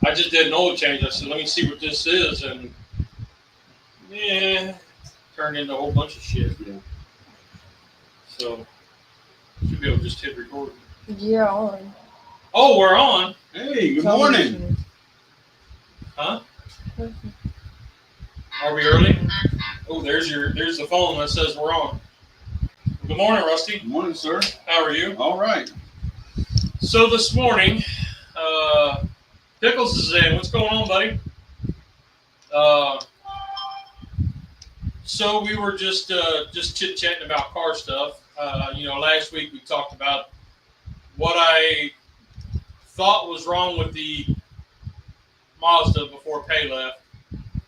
I just did an oil change. I said, let me see what this is, and turned into a whole bunch of shit. Yeah. So should be able to just hit record. You're on. Oh, we're on. Hey, good morning. Huh? Are we early? Oh, there's the phone that says we're on. Good morning, Rusty. Good morning, sir. How are you? All right. So this morning, Pickles is in. What's going on, buddy? So we were just chit-chatting about car stuff. Last week we talked about what I thought was wrong with the Mazda before Pay left,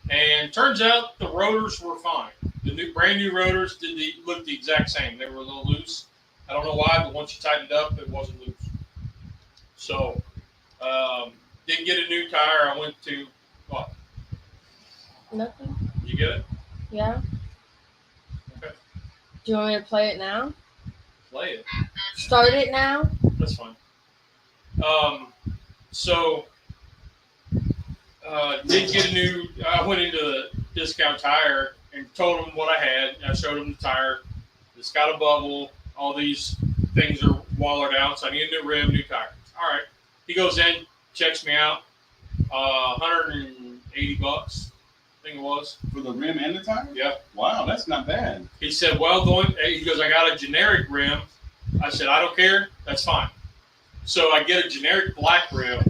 and turns out the rotors were fine. The brand new rotors looked the exact same. They were a little loose. I don't know why, but once you tightened it up, it wasn't loose. So didn't get a new tire. I went to what? Nothing. You get it? Yeah. Okay. Do you want me to play it now? Play it. Start it now? That's fine. Did get a new. I went into the discount tire and told him what I had. I showed him the tire. It's got a bubble. All these things are wallered out, so I need a new rim, new tire. All right. He goes in, checks me out. $180, I think it was. For the rim and the tire? Yeah. Wow, that's not bad. He said, he goes, I got a generic rim. I said, I don't care. That's fine. So I get a generic black rim.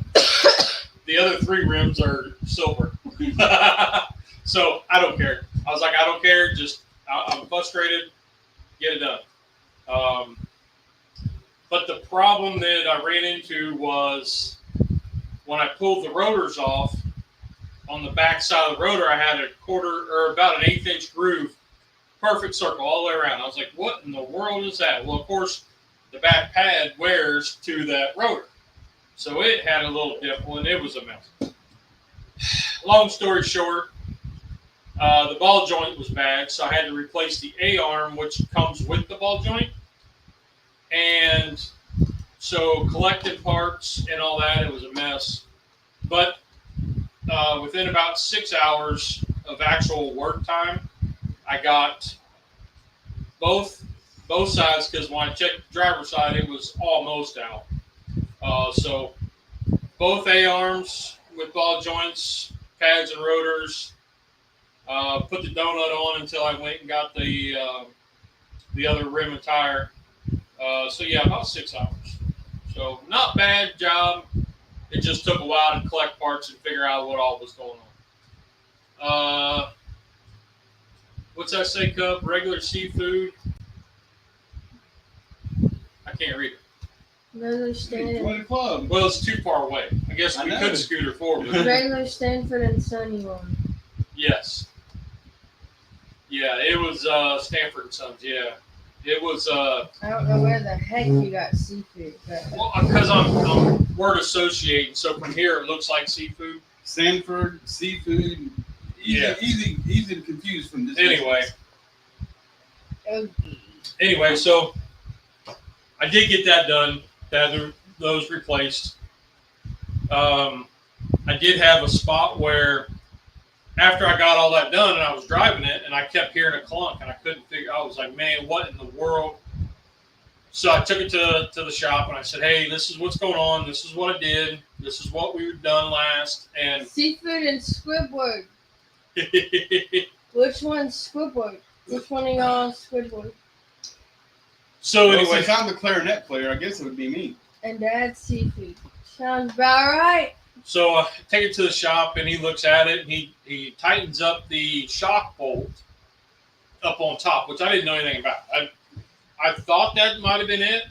The other three rims are silver. So I don't care. I was like, I don't care. Just, I'm frustrated. Get it done. But the problem that I ran into was when I pulled the rotors off, on the back side of the rotor, I had about an 1/8-inch groove, perfect circle all the way around. I was like, what in the world is that? Well, of course, the back pad wears to that rotor. So it had a little dimple, and it was a mess. Long story short, the ball joint was bad, so I had to replace the A-arm, which comes with the ball joint. And so collecting parts and all that, it was a mess. But within about 6 hours of actual work time, I got both sides, because when I checked the driver's side, it was almost out. So both A-arms with ball joints, pads and rotors, put the donut on until I went and got the other rim and tire. So yeah, about 6 hours. So not bad job. It just took a while to collect parts and figure out what all was going on. What's that say, Cub? Regular seafood? I can't read it. Regular Stanford. Club. Well, it's too far away. I guess we could scooter forward. Regular Stanford and Sunny one. Yes. Yeah, it was Stanford and Sons. Yeah. It was. I don't know where the heck you got seafood. Well, because I'm word associating, so from here it looks like seafood. Sanford, seafood. Easy to confuse from this. Anyway, so I did get that done. Had those replaced. I did have a spot where after I got all that done and I was driving it and I kept hearing a clunk and I couldn't figure. I was like, man, what in the world? So I took it to the shop and I said, hey, this is what's going on. This is what I did. This is what we've done last. And seafood and Squidward. Which one's Squidward? Which one of y'all is Squidward? So anyway, since I'm the clarinet player, I guess it would be me. And Dad's seafood. Sounds about right. So I take it to the shop and he looks at it and he tightens up the shock bolt up on top, which I didn't know anything about. I thought that might have been it,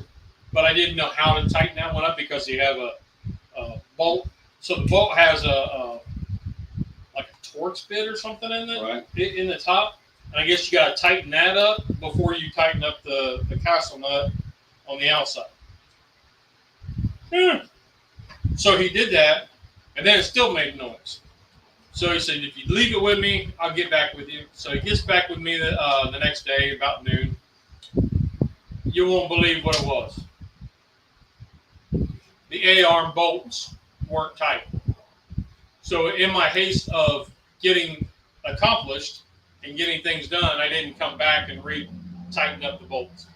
but I didn't know how to tighten that one up because you have a bolt. So the bolt has like a Torx bit or something in it, right, in the top. And I guess you got to tighten that up before you tighten up the castle nut on the outside. So he did that, and then it still made noise. So he said, if you leave it with me, I'll get back with you. So he gets back with me the next day about noon. You won't believe what it was. The A-arm bolts weren't tight. So in my haste of getting accomplished and getting things done, I didn't come back and tightened up the bolts.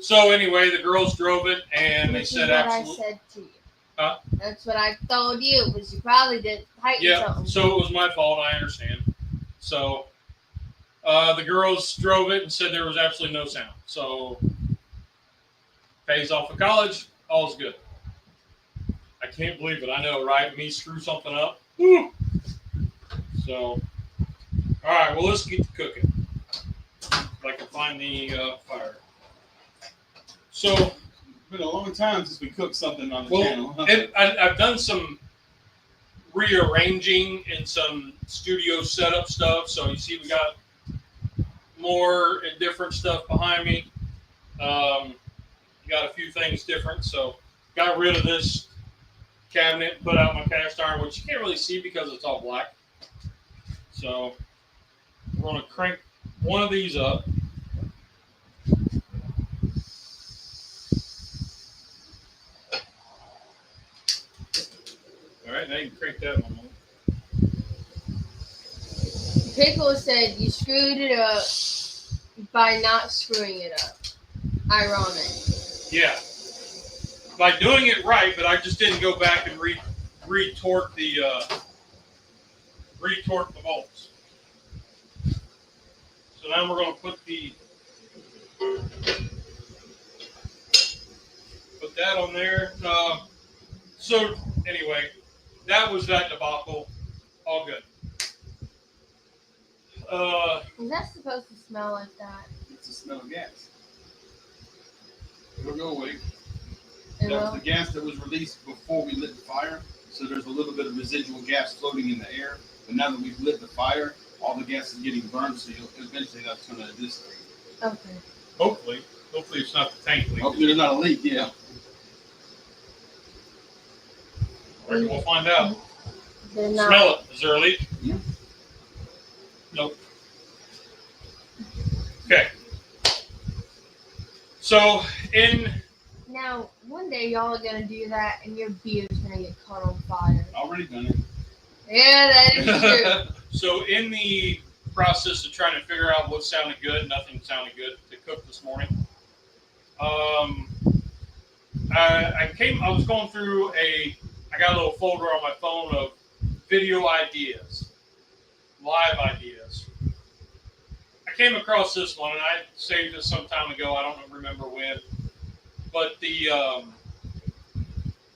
So anyway, the girls drove it, and they said absolutely. I said to you. Huh? That's what I told you, was you probably didn't tighten something. So it was my fault. I understand. So the girls drove it and said there was absolutely no sound. So pays off of college, all's good. I can't believe it. I know, right? Me screw something up. Woo! So, all right. Well, let's get to cooking. If I can find the fire. So, it's been a long time since we cooked something on the channel. I've done some rearranging and some studio setup stuff. So you see, we got more and different stuff behind me. Got a few things different. So, got rid of this cabinet, put out my cast iron, which you can't really see because it's all black. So we're going to crank one of these up. All right, now you can crank that one. Pickle said you screwed it up by not screwing it up. Ironic. Yeah. By doing it right, but I just didn't go back and retort the bolts. So now we're going to put that on there. So anyway, that was that debacle. All good. Is that supposed to smell like that? It's the smell of gas. It'll go away. It That was will? the gas that was released before we lit the fire. So there's a little bit of residual gas floating in the air. But now that we've lit the fire, all the gas is getting burned. So eventually that's going to dissipate. Okay. Hopefully it's not the tank leak. Hopefully there's not a leak, yeah. I reckon we'll find out. They're not. Smell it. Is there a leak? Yeah. Nope. Okay. So Now, one day y'all are going to do that and your beer's going to get caught on fire. Already done it. Yeah, that is true. So in the process of trying to figure out what sounded good, nothing sounded good to cook this morning. I was going through I got a little folder on my phone of video ideas, live ideas. I came across this one, and I saved it some time ago. I don't remember when, but it's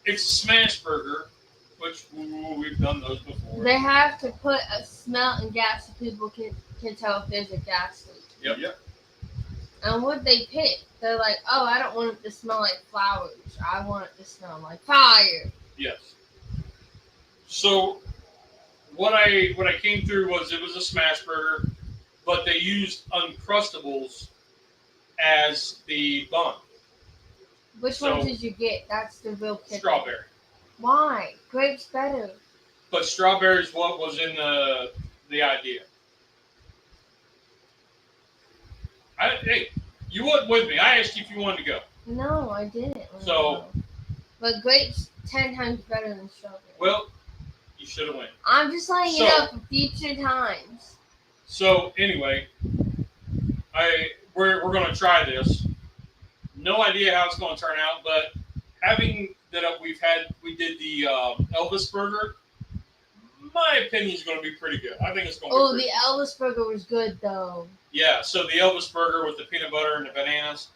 a smash burger, which we've done those before. They have to put a smell and gas so people can tell if there's a gas leak. Yep. And what they pick, they're like, oh, I don't want it to smell like flowers. I want it to smell like fire. Yes. So what I came through was it was a smash burger, but they used Uncrustables as the bun. Which one did you get? That's the real kicker. Strawberry. Why? Grape's better. But strawberry is what was in the idea. Hey, you wasn't with me. I asked you if you wanted to go. No, I didn't. So, but grape's 10 times better than strawberry. well, you should have went. I'm just laying it up for future times. So anyway, we're going to try this. No idea how it's going to turn out, but having that we did the Elvis burger. My opinion is going to be pretty good. I think it's going to be Oh, pretty the Elvis burger was good though. Yeah, so the Elvis burger with the peanut butter and the bananas,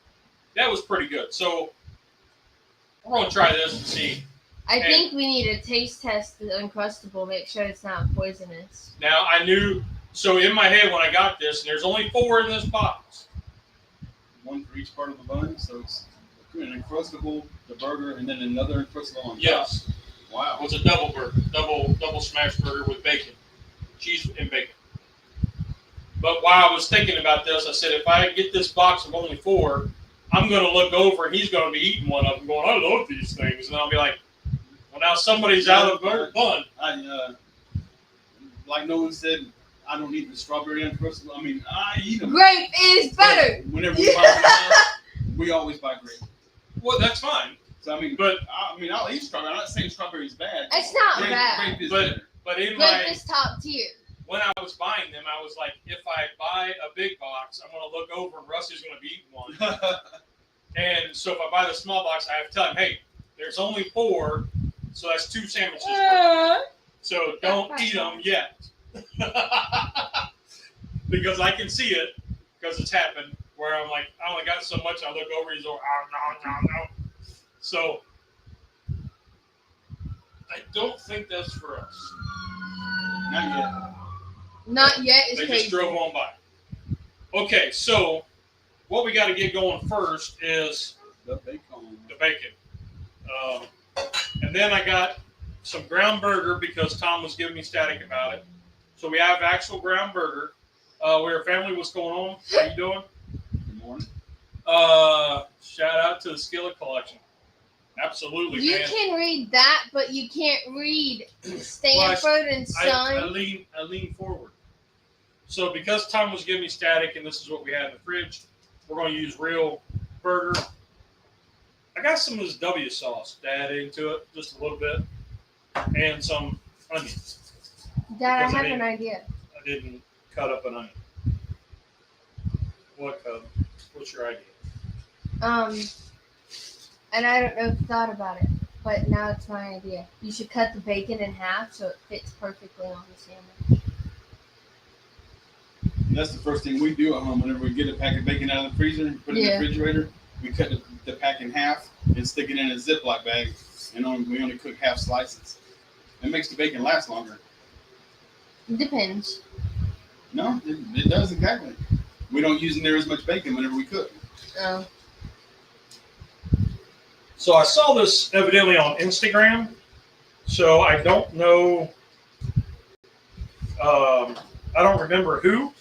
that was pretty good. So we're going to try this and see. I think we need a taste test the Uncrustable, make sure it's not poisonous. Now, I knew, so in my head when I got this, and there's only 4 in this box. One for each part of the bun, so it's an Uncrustable, the burger, and then another Uncrustable on top. Yes. Wow. It was a double burger, double smash burger with bacon, cheese and bacon. But while I was thinking about this, I said, if I get this box of only 4, I'm going to look over and he's going to be eating one of them going, I love these things. And I'll be like, well, now somebody's out of bun. Like no one said, I don't eat the strawberry Uncrustable. I mean, I eat them. Grape is better. Whenever we buy them, we always buy grape. Well, that's fine. So but I'll eat strawberry. I'm not saying strawberry is bad. It's not bad. Grape is better. but in Grape is top tier. when I was buying them, I was like, if I buy a big box, I'm going to look over and Rusty's going to be eating one. And so if I buy the small box, I have to tell him, hey, there's only 4, so that's 2 sandwiches. So don't eat them yet. Because I can see it, because it's happened, where I'm like, I only got so much, I look over, he's like, oh, no. So I don't think that's for us. Not yet. Not yet. They just drove on by. Okay, so what we got to get going first is The bacon. the bacon. And then I got some ground burger because Tom was giving me static about it. So we have actual ground burger. We're a family. What's going on? How you doing? Good morning. Shout out to the Skillet Collection. Absolutely, You man. can read that, but you can't read Stanford and Son. I lean forward. So because Tom was giving me static, and this is what we had in the fridge, we're going to use real burger. I got some of this W sauce to add into it, just a little bit, and some onions. Dad, I Because have an idea. I didn't cut up an onion. What, Cub? What's your idea? And I don't know if you thought about it, but now it's my idea. You should cut the bacon in half so it fits perfectly on the sandwich. And that's the first thing we do at home. Whenever we get a pack of bacon out of the freezer and put it in the refrigerator, we cut the pack in half and stick it in a Ziploc bag, and we only cook half slices. It makes the bacon last longer. It depends. No, it does exactly. We don't use near as much bacon whenever we cook. Oh. So I saw this evidently on Instagram. So I don't know. I don't remember who.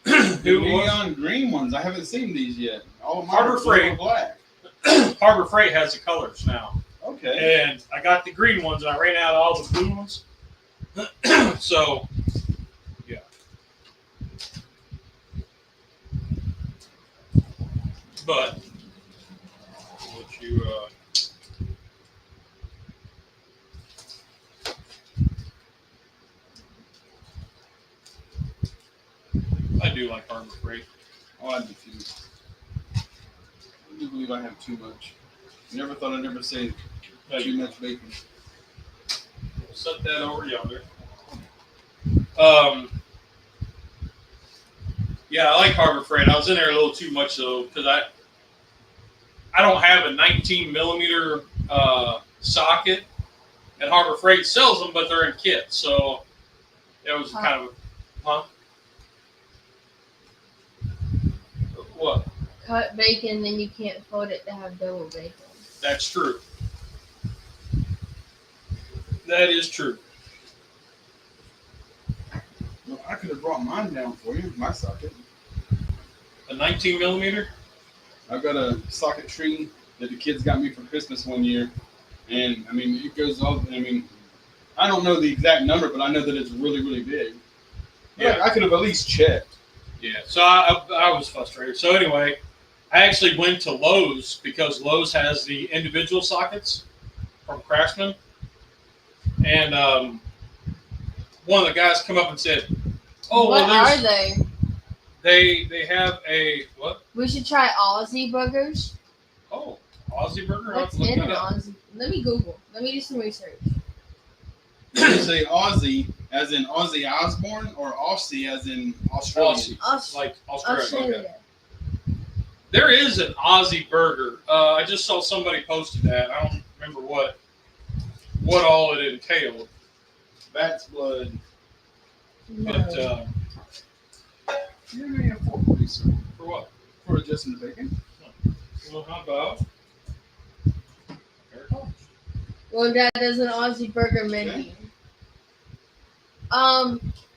The neon green ones. I haven't seen these yet. All of mine Harbor are Freight. black. Harbor Freight has the colors now. Okay. And I got the green ones, and I ran out of all the blue ones. So, yeah. But, what you, I do like Harbor Freight. Oh, I do too. I do believe I have too much. Never thought I'd ever say too much bacon. Set that over yonder. Yeah, I like Harbor Freight. I was in there a little too much though, because I don't have a 19 millimeter socket, and Harbor Freight sells them, but they're in kits, so it was kind of, huh? What? Cut bacon, then you can't fold it to have double bacon. That's true. That is true. Well, I could have brought mine down for you, my socket. A 19 millimeter? I've got a socket tree that the kids got me for Christmas one year. And, I mean, it goes all, I mean, I don't know the exact number, but I know that it's really, really big. Yeah. I could have at least checked. Yeah, so I was frustrated. So anyway, I actually went to Lowe's because Lowe's has the individual sockets from Craftsman. And one of the guys come up and said, "Oh, what well, are they? They have a what? We should try Aussie burgers. Oh, Aussie burger. I'll have What's to look in that an up. Aussie? Let me Google. Let me do some research. You say Aussie as in Ozzy Osbourne or Aussie as in Australian? Aussie, like Australia. Australia. Okay. There is an Aussie burger. I just saw somebody posted that. I don't remember what all it entailed. Bat's blood. No. But You have any fork, please, sir? for what? For adjusting the bacon? Well, how about? There it comes. Well, Dad, there's an Aussie burger menu.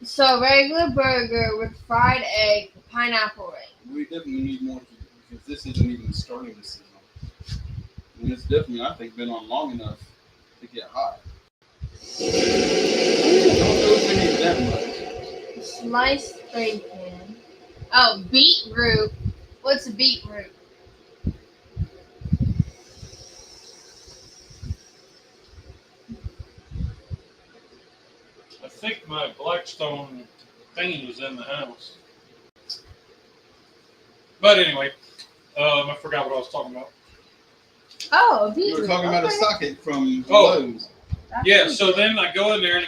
So regular burger with fried egg, pineapple ring. We definitely need more because this isn't even starting the season. And it's definitely, I think, been on long enough to get hot. I don't know if we need that much. Sliced bacon. Oh, beetroot. What's a beetroot? think my Blackstone thing was in the house. But anyway, I forgot what I was talking about. Oh, You were talking about a socket from Oh. Lowe's. Yeah, so then I go in there and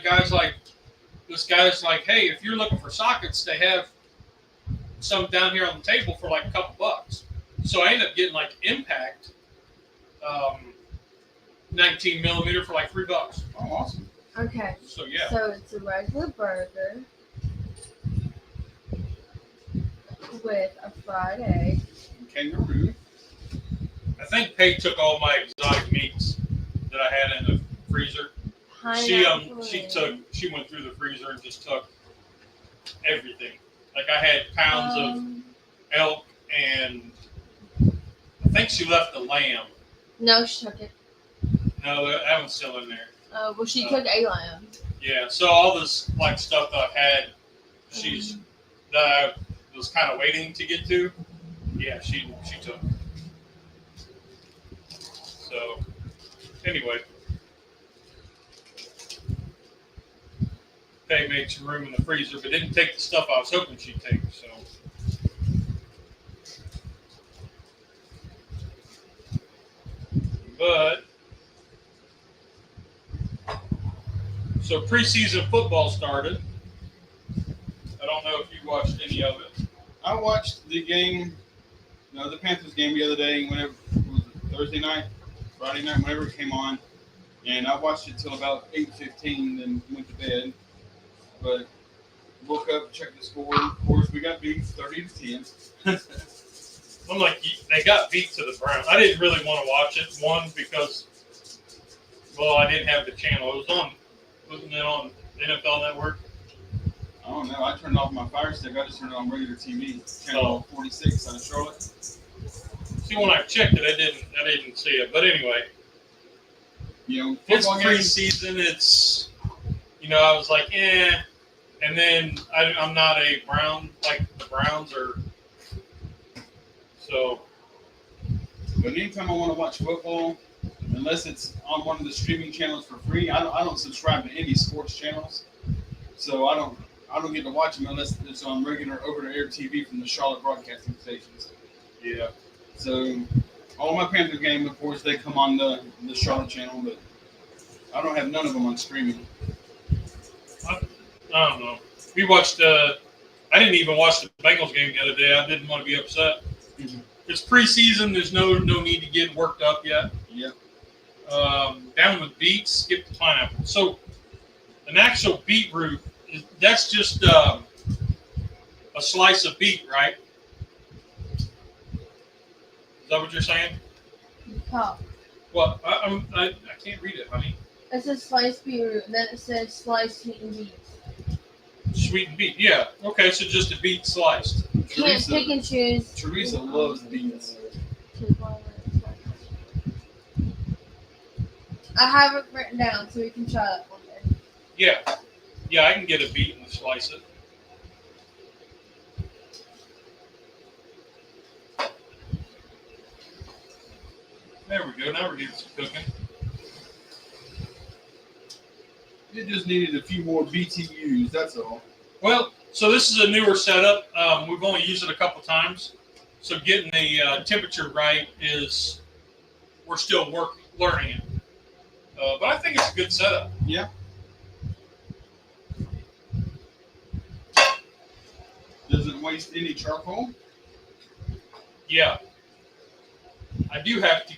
this guy's like, hey, if you're looking for sockets, they have some down here on the table for like a couple bucks. So I ended up getting like Impact 19 millimeter for like $3. Oh, awesome. Okay. So yeah. So it's a regular burger with a fried egg. Kangaroo. I think Paige took all my exotic meats that I had in the freezer. She went through the freezer and just took everything. Like I had pounds of elk and I think she left the lamb. No, she took it. No, that one's still in there. Well, she took a lamb. Yeah, so all this like stuff that I've had, that I was kind of waiting to get to. Yeah, she took. So anyway, they made some room in the freezer, but didn't take the stuff I was hoping she'd take. So preseason football started. I don't know if you watched any of it. I watched the game, the Panthers game the other day, whenever it was Thursday night, Friday night, whenever it came on, and I watched it till about 8:15, then went to bed. But woke up, checked the score. Of course, we got beat 30-10. I'm like, they got beat to the Browns. I didn't really want to watch it. One, because, well, I didn't have the channel. Wasn't it on NFL Network? I don't know. I turned off my Fire Stick. I just turned it on regular TV. Channel 46 out of Charlotte. See, when I checked it, I didn't see it. But anyway, it's preseason. It's, I was like, eh. And then I'm not a Brown, like the Browns are. So. But anytime I want to watch football, unless it's on one of the streaming channels for free, I don't subscribe to any sports channels. So I don't get to watch them unless it's on regular over-the-air TV from the Charlotte broadcasting stations. Yeah. So all my Panther games, of course, they come on the Charlotte channel, but I don't have none of them on streaming. I don't know. We watched. I didn't even watch the Bengals game the other day. I didn't want to be upset. Mm-hmm. It's preseason. There's no need to get worked up yet. Yeah. Down with beets, skip the pineapple. So an actual beetroot, that's just a slice of beet, right? Is that what you're saying? Oh. Well, I can't read it, honey. It says sliced beetroot, and then it says sliced sweetened beets. Sweetened beet, yeah. Okay, so just a beet sliced. You can't pick and choose. Teresa loves beets. I have it written down so we can try that one day. Yeah, I can get a beet and slice it. There we go. Now we're getting some cooking. It just needed a few more BTUs, that's all. Well, so this is a newer setup. We've only used it a couple times. So getting the temperature right we're still learning it. But I think it's a good setup. Yeah. Doesn't waste any charcoal. Yeah. I do have to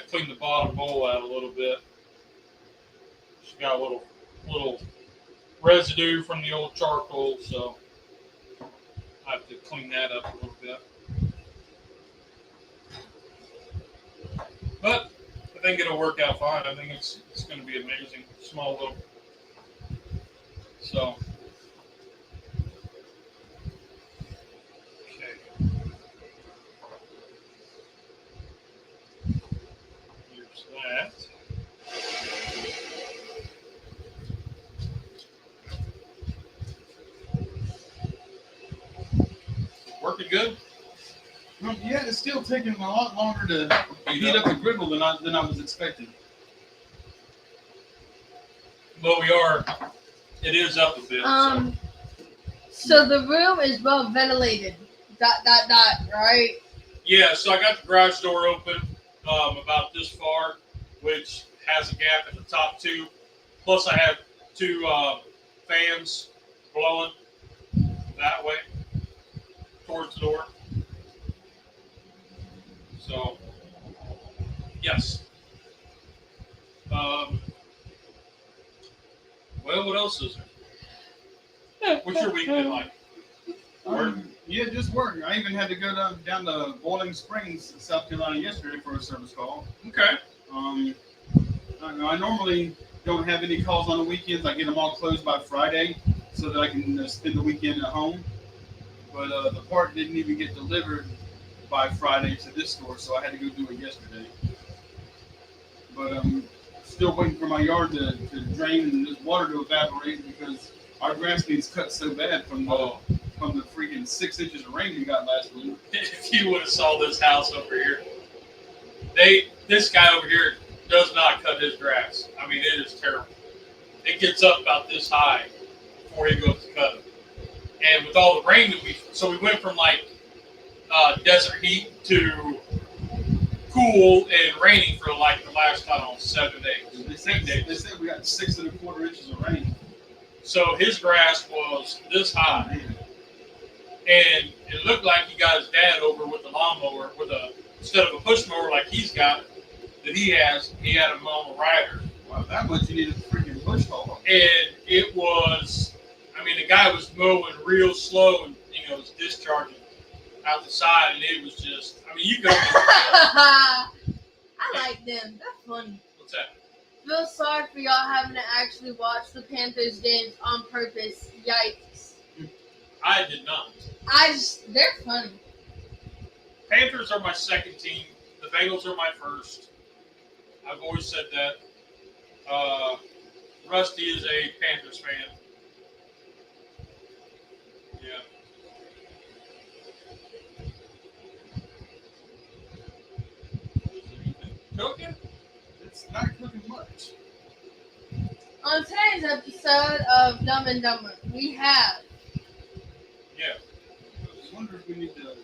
clean the bottom bowl out a little bit. It's got a little residue from the old charcoal, so I have to clean that up a little bit. But I think it'll work out fine. I think it's going to be amazing. Small little. So. Okay. Here's that. Working good? Yeah, it's still taking a lot longer to heat up the griddle than I was expecting. But we are It is up a bit. So the room is well ventilated. ... Right? Yeah, so I got the garage door open about this far, which has a gap at the top too. Plus I have two fans blowing that way towards the door. So, yes. Well, what else is there? What's your week been like? Yeah, just work. I even had to go down to Boiling Springs, South Carolina yesterday for a service call. Okay. I normally don't have any calls on the weekends. I get them all closed by Friday so that I can spend the weekend at home. But the part didn't even get delivered by Friday to this store, so I had to go do it yesterday. But I'm still waiting for my yard to drain and this water to evaporate because our grass needs cut so bad from the freaking 6 inches of rain we got last week. If you would have saw this house over here, this guy over here does not cut his grass. I mean, it is terrible. It gets up about this high before he goes to cut it. And with all the rain that we went from like desert heat to cool and raining for like the last time on 7 days. They said we got 6 1/4 inches of rain. So his grass was this high. And it looked like he got his dad over with a lawnmower, instead of a push mower like he's got, that he had him on a rider. Wow, that much you need a freaking push haul. And it was, the guy was mowing real slow and, was discharging out the side, and it was just, you could. I like them. They're funny. What's that? Feel sorry for y'all having to actually watch the Panthers games on purpose. Yikes. I did not. They're funny. Panthers are my second team. The Bengals are my first. I've always said that. Rusty is a Panthers fan. Yeah. Cooking? It's not cooking much. On today's episode of Dumb and Dumber, we have... Yeah. I wonder if we need to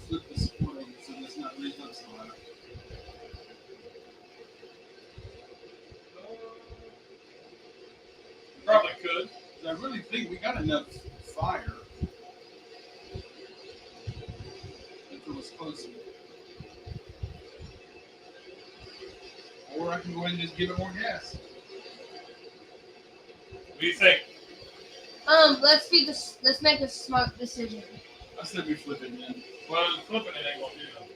flip this way so it's not raised up so high. Probably could. I really think we got enough fire. If it was closer. Or I can go ahead and just give it more gas. What do you think? Let's make a smart decision. I said we flip it then. Well, flipping it ain't gonna do that.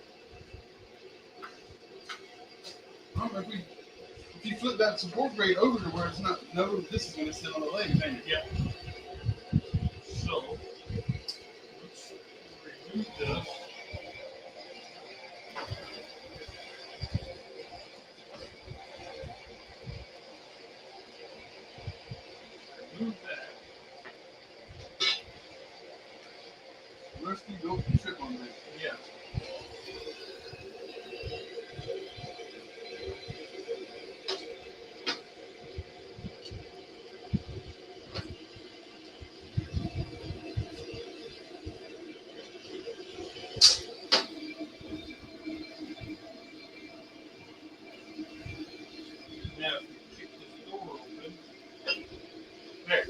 I don't know if you flip that support grade over to where it's not, this is going to sit on the leg, ain't it? Yeah. So, let's remove this. Remove that. Rusty, don't trip on that. Yeah. Now, keep this door open. There.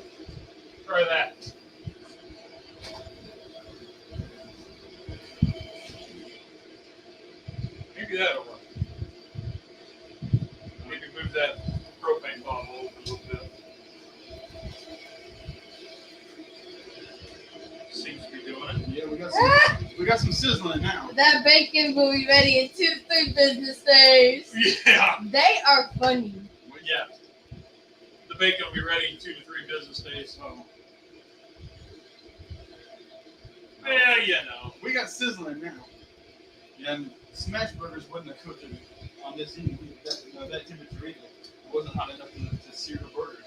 Try that. Maybe that'll work. Maybe move that propane bottle open a little bit. Seems to be doing it. Yeah, we got some sizzling now. That bacon will be ready in 2 to 3 business days. Yeah. They are funny. Well, yeah. The bacon will be ready in 2 to 3 business days. So. Yeah, We got sizzling now. And smash burgers wasn't cooking on this that temperature either. It wasn't hot enough to sear the burger.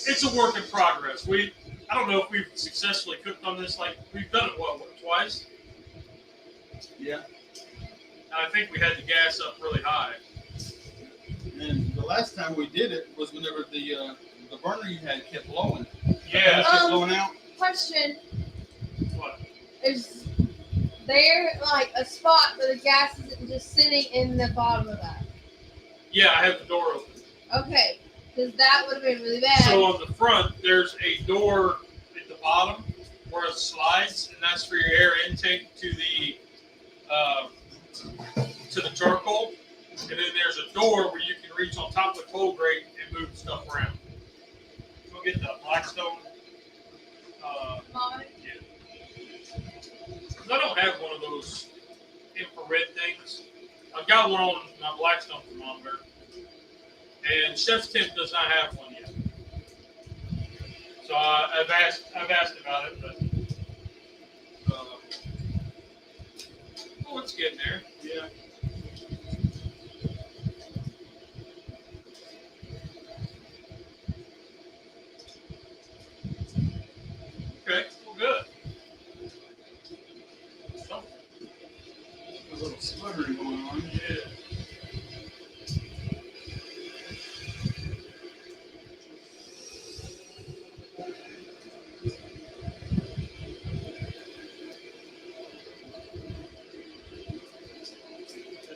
it's a work in progress. I don't know if we've successfully cooked on this. Like, we've done it, twice? Yeah. And I think we had the gas up really high. last time we did it was whenever the burner you had kept blowing. Yeah. It kept blowing out. Question. What? Is there like a spot where the gas isn't just sitting in the bottom of that? Yeah, I have the door open. Okay, because that would have been really bad. So on the front, there's a door at the bottom where it slides, and that's for your air intake to the charcoal. And then there's a door where you can reach on top of the coal grate and move stuff around. Go get the Blackstone. Yeah. 'Cause I don't have one of those infrared things. I've got one on my Blackstone thermometer, and Chefstemp does not have one yet. So I've asked about it, but it's getting there. Yeah. Okay, well, good. A little sputtering going on. Yeah.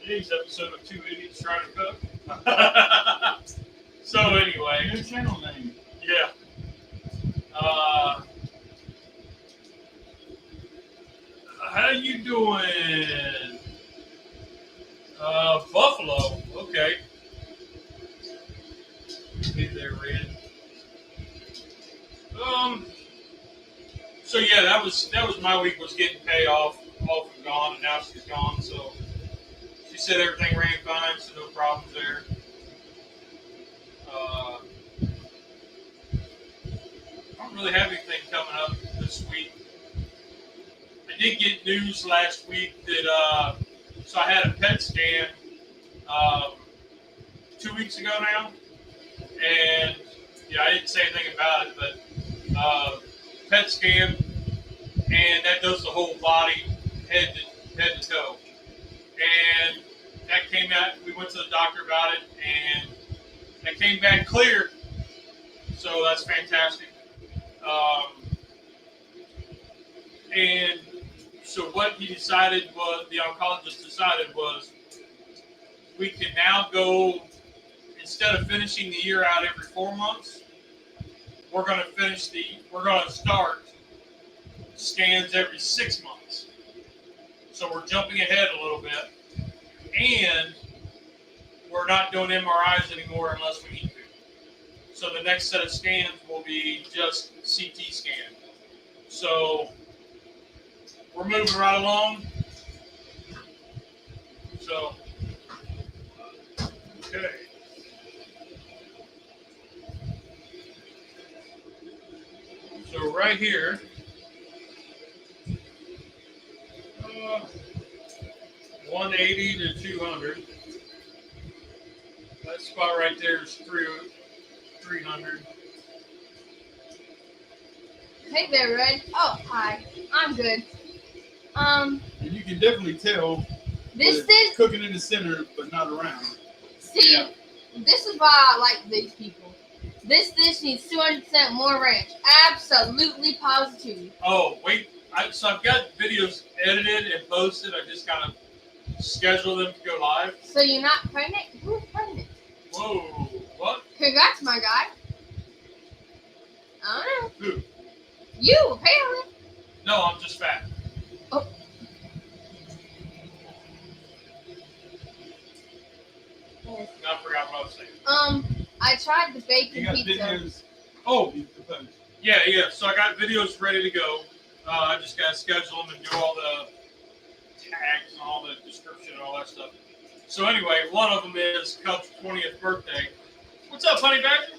Today's episode of Two Idiots Trying to Cook. So anyway, New channel name. yeah. How you doing? Buffalo. Okay. Be there, Red. So yeah, that was my week, was getting payoff off and gone, and now she's gone. So she said everything ran fine, so no problems there. I don't really have anything coming up this week. I did get news last week that so I had a PET scan 2 weeks ago now, and yeah, I didn't say anything about it, but PET scan, and that does the whole body, head to toe, and that came out. We went to the doctor about it, and that came back clear, so that's fantastic. And so what he decided was, the oncologist decided was, we can now go, instead of finishing the year out every 4 months, we're going to start scans every 6 months. So we're jumping ahead a little bit, and we're not doing MRIs anymore unless we need to. So the next set of scans will be just CT scan. So we're moving right along. So, okay. So right here, 180 to 200. That spot right there is 300. Hey there, Red. Oh, hi. I'm good. And you can definitely tell This that it's cooking in the center, but not around. See, Yeah. This is why I like these people. This dish needs 200% more ranch. Absolutely positive. Oh, wait. So I've got videos edited and posted. I just kind of schedule them to go live. So you're not pregnant? Who's pregnant? Whoa. What? Congrats, my guy. I don't know. Who? You, apparently. No, I'm just fat. Oh. I forgot what I was saying. I tried the bacon You got pizza. videos. Oh, Okay. yeah. So I got videos ready to go. I just got to schedule them and do all the tags and all the description and all that stuff. So anyway, one of them is Cub's 20th birthday. What's up, Honey Badger?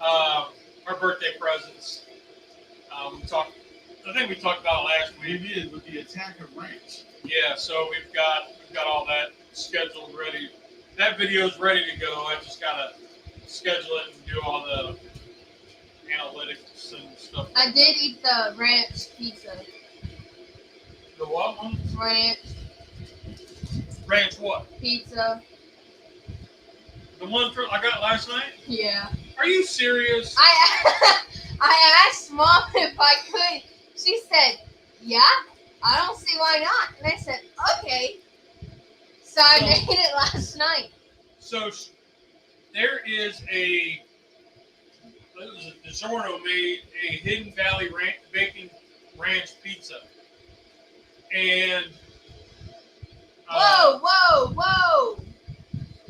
Our birthday presents. I think we talked about it last week. We did with the attack of ranch. Yeah, so we've got all that scheduled ready. That video's ready to go. I just gotta schedule it and do all the analytics and stuff. I did eat the ranch pizza. The what one? Ranch Ranch what? pizza. The one I got last night? Yeah. Are you serious? I asked Mom if I could. She said, yeah, I don't see why not. And I said, okay. So I made it last night. So there is a DiGiorno made a Hidden Valley Bacon Ranch pizza. And Whoa.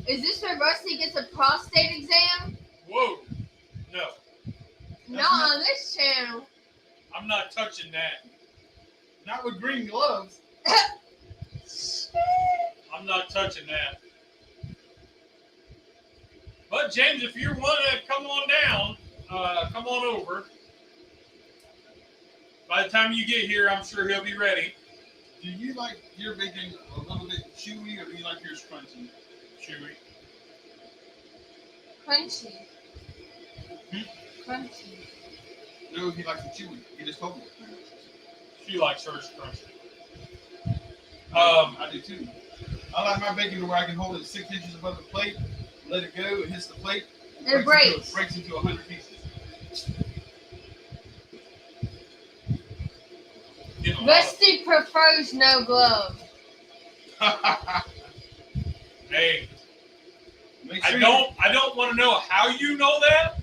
Is this where Rusty gets a prostate exam? Whoa. No. Not on this channel. I'm not touching that. Not with green gloves. I'm not touching that. But James, if you want to come on down, come on over. By the time you get here, I'm sure he'll be ready. Do you like your bacon a little bit chewy, or do you like yours crunchy? Chewy. Crunchy. Crunchy. No, he likes it chewy. He just told me. She likes hers crunchy. I do too. I like my bacon where I can hold it 6 inches above the plate, let it go, it hits the plate, It breaks. Breaks into 100 pieces. Rusty prefers no glove. Hey, Sure I don't want to know how you know that,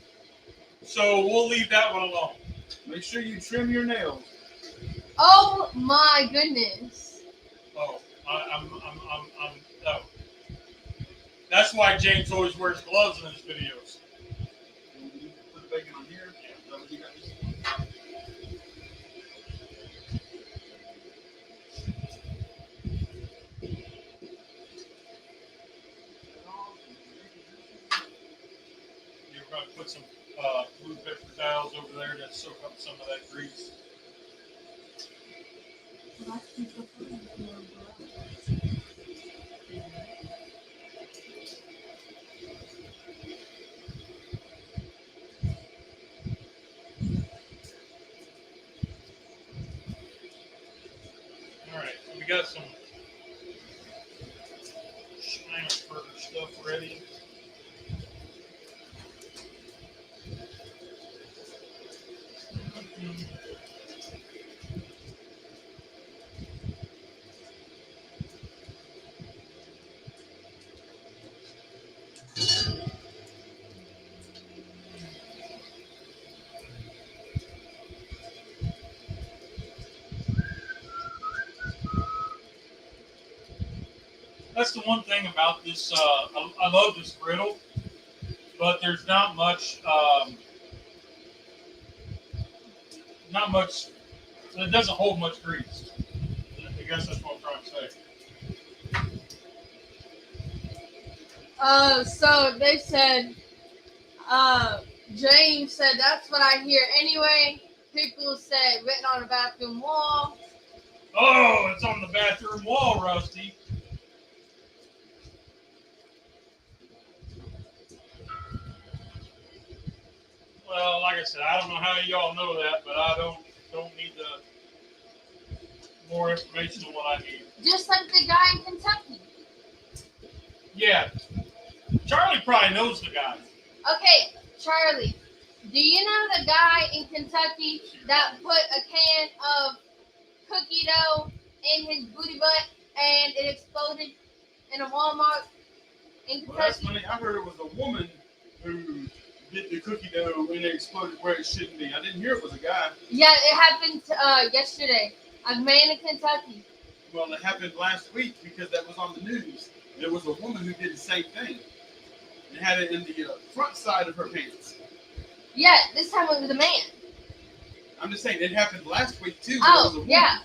so we'll leave that one alone. Make sure you trim your nails. Oh my goodness. Oh, I'm no. That's why James always wears gloves in his videos. Put the bacon on here. Yeah, is that what you got? You're going to put some blue pepper towels over there to soak up some of that grease. All right, so we got some Schmeinersburger stuff ready. That's the one thing about this. I love this griddle, but there's not much. It doesn't hold much grease. I guess that's what I'm trying to say. So they said, James said, that's what I hear anyway. People said, written on the bathroom wall. Oh, it's on the bathroom wall, Rusty. Well, like I said, I don't know how y'all know that, but I don't need more information on what I need. Just like the guy in Kentucky. Yeah. Charlie probably knows the guy. Okay, Charlie, do you know the guy in Kentucky that put a can of cookie dough in his booty butt and it exploded in a Walmart in Well, that's Kentucky? funny. I heard it was a woman who did the cookie dough and it exploded where it shouldn't be. I didn't hear it was a guy. Yeah, it happened yesterday. A man in Kentucky. Well, it happened last week because that was on the news. There was a woman who did the same thing and had it in the front side of her pants. Yeah, this time it was a man. I'm just saying, it happened last week too. Oh, yeah.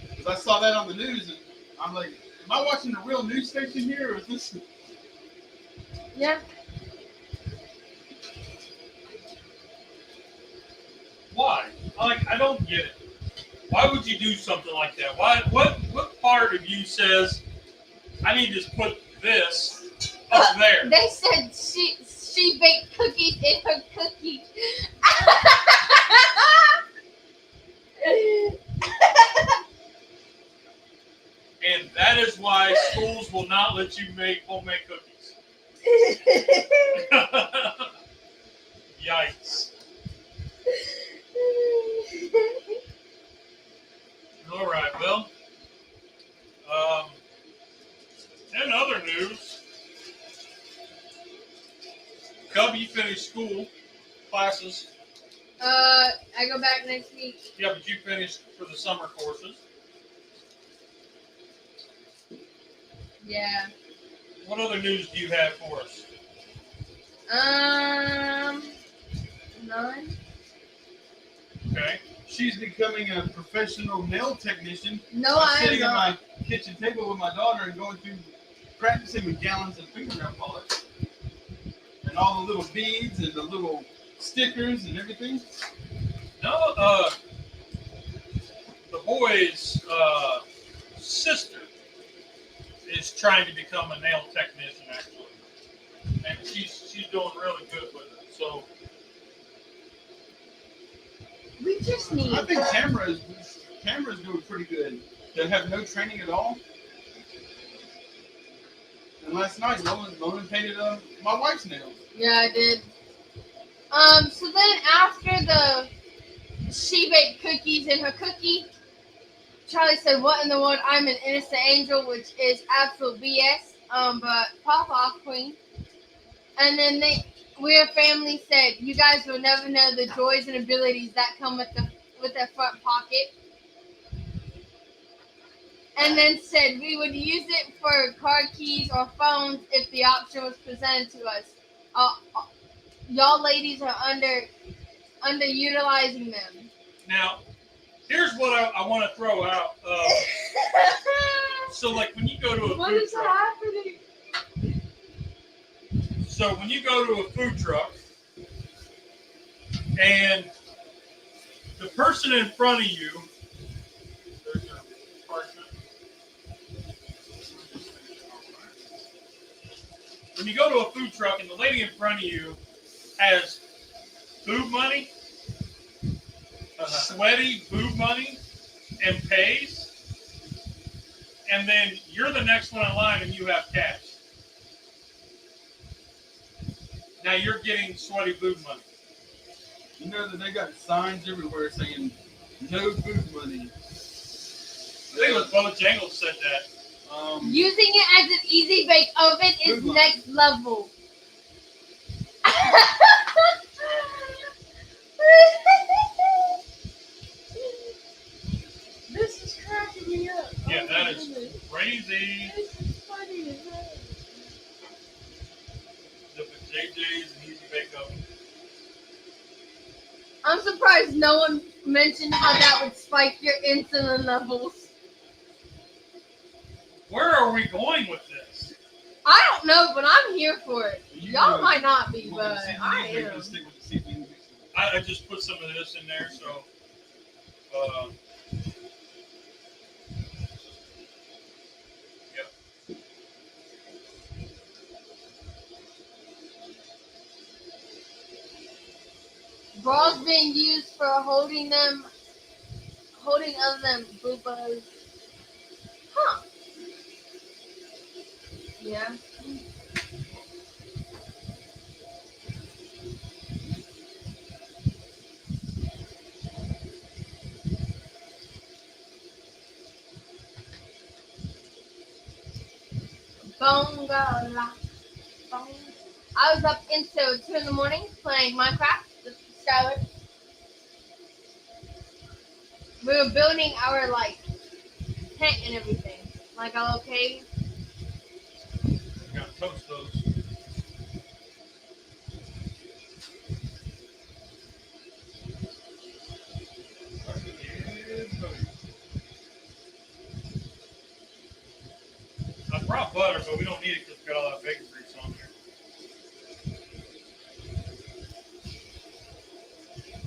Because I saw that on the news and I'm like, am I watching a real news station here or is this? Yeah. Why? I don't get it. Why would you do something like that? Why? What part of you says I need to put this up there? They said she baked cookies in her cookie. And that is why schools will not let you make homemade cookies. Yikes. All right, well, in other news, Cub, you finished school, classes. I go back next week. Yeah, but you finished for the summer courses. Yeah. What other news do you have for us? None. Okay. She's becoming a professional nail technician. No, I'm I am sitting at not. my kitchen table with my daughter and going through practicing with gallons of fingernail polish. And all the little beads and the little stickers and everything. No, the boy's sister is trying to become a nail technician, actually, and she's doing really good with it. So We just need. I think Tamara's doing pretty good. They have no training at all. And last night, Lolan painted my wife's nails. Yeah, I did. So then after she baked cookies in her cookie, Charlie said, "What in the world? I'm an innocent angel," which is absolute BS. But pop off, queen. And then We're Family said, "You guys will never know the joys and abilities that come with the front pocket." And then said we would use it for car keys or phones if the option was presented to us. Y'all ladies are underutilizing them. now, here's what I want to throw out. So, like when you go to a What food is truck, happening? so when you go to a food truck and the person in front of you, there's a parchment. When you go to a food truck and the lady in front of you has boob money, sweaty boob money, and pays, and then you're the next one in line and you have cash. Now you're getting sweaty boob money. You know that they got signs everywhere saying no food money. I think it was Bojangles said that. Using it as an easy bake oven is Good next level. This is cracking me up. Yeah, Oh that my is goodness. crazy. This is funny as hell. The JJ's and Easy Bake Oven. I'm surprised no one mentioned how that would spike your insulin levels. Where are we going with this? I don't know, but I'm here for it. Y'all might not be, You but want the seasoning, I or you am. just stick with the seasoning? I just put some of this in there, so. Yep. Bras being used for holding other than boobas. Huh. Yeah. Bongola. I was up until 2 in the morning playing Minecraft with Skylar. We were building our tent and everything. Like our little cave. Gotta toast those. I brought butter, but we don't need it because we got all that bacon grease on there.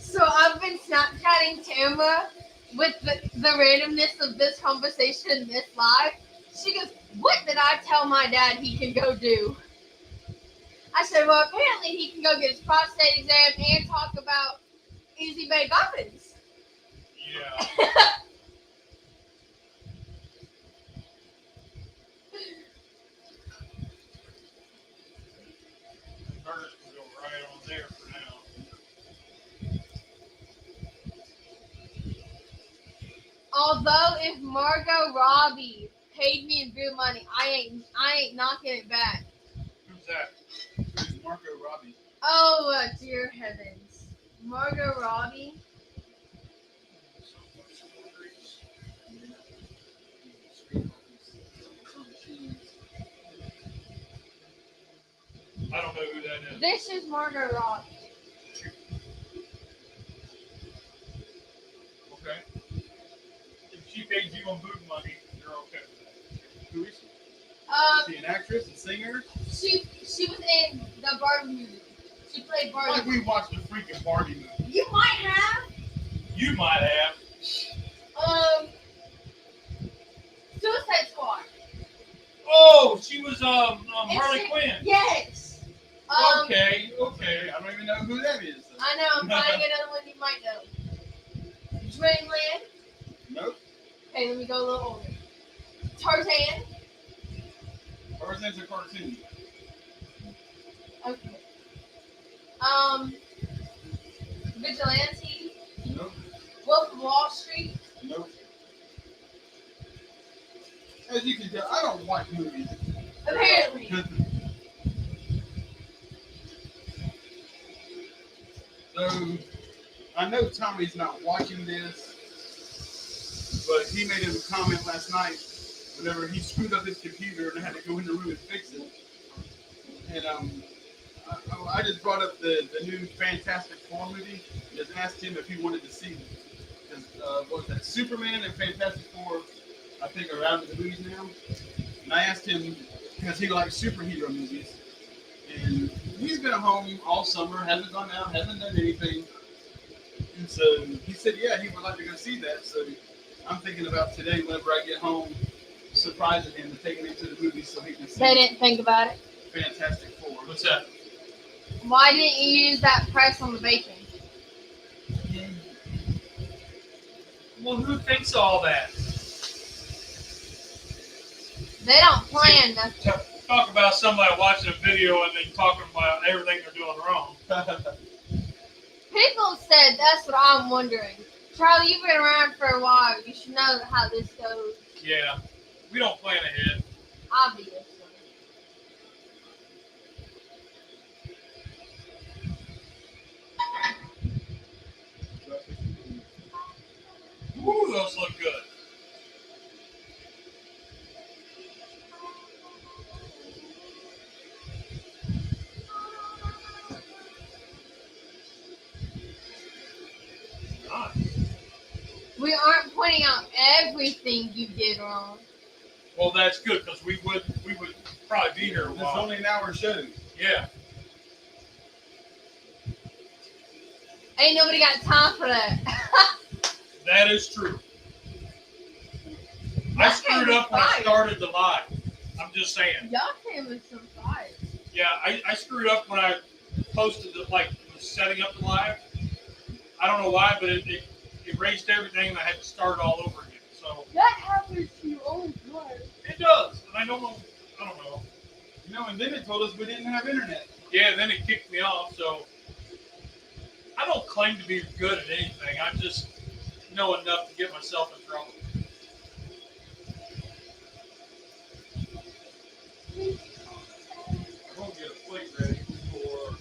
So I've been Snapchatting Tamara with the randomness of this conversation, this live. She goes, "What did I tell my dad he can go do?" I said, "Well, apparently he can go get his prostate exam and talk about easy bake ovens." Yeah. If Margot Robbie paid me in real money, I ain't knocking it back. Who's that? Who's Margot Robbie? Oh, dear heavens. Margot Robbie? I don't know who that is. This is Margot Robbie. Okay. If she paid you on boob money, you're okay with that. Who is she? Um, Is she an actress, a singer? she was in the Barbie movie. She played Barbie. Like we watched the freaking Barbie movie. You might have. You might have. Suicide Squad. Oh, she was Harley Quinn. Yes. Okay. I don't even know who that is. So. I know. I'm finding another one you might know. Dreamland. Nope. Okay, let me go a little older. Tarzan. Tarzan's a cartoon. Okay. Vigilante. Nope. Wolf of Wall Street. Nope. As you can tell, I don't watch movies. Apparently. So, I know Tommy's not watching this, but he made a comment last night whenever he screwed up his computer and I had to go in the room and fix it. And I just brought up the new Fantastic Four movie and just asked him if he wanted to see it. Because what was that? Superman and Fantastic Four, I think, are out of the movies now. And I asked him because he likes superhero movies. And he's been at home all summer, hasn't gone out, hasn't done anything. And so he said, yeah, he would like to go see that. So I'm thinking about today, whenever I get home, surprising him and taking him to the movies so he can see They didn't think about it. Fantastic Four. What's that? Why didn't you use that press on the bacon? Well, who thinks all that? They don't plan nothing. Talk about somebody watching a video and then talking about everything they're doing wrong. People said that's what I'm wondering. Charlie, you've been around for a while. You should know how this goes. Yeah, we don't plan ahead. Obviously. Ooh, those look good. Nice. We aren't pointing out everything you did wrong. Well, that's good because we would probably be here a It's while. only an hour show. Yeah. Ain't nobody got time for that. That is true. I screwed up when I started the live. I'm just saying. Y'all came with some fire. Yeah, I screwed up when I posted the, was setting up the live. I don't know why, but it erased everything and I had to start all over again. So That happens to you all the time. it does. And I don't know. You know, and then it told us we didn't have internet. Yeah, then it kicked me off. So I don't claim to be good at anything. I just know enough to get myself in trouble. I'm going to get a plate ready for...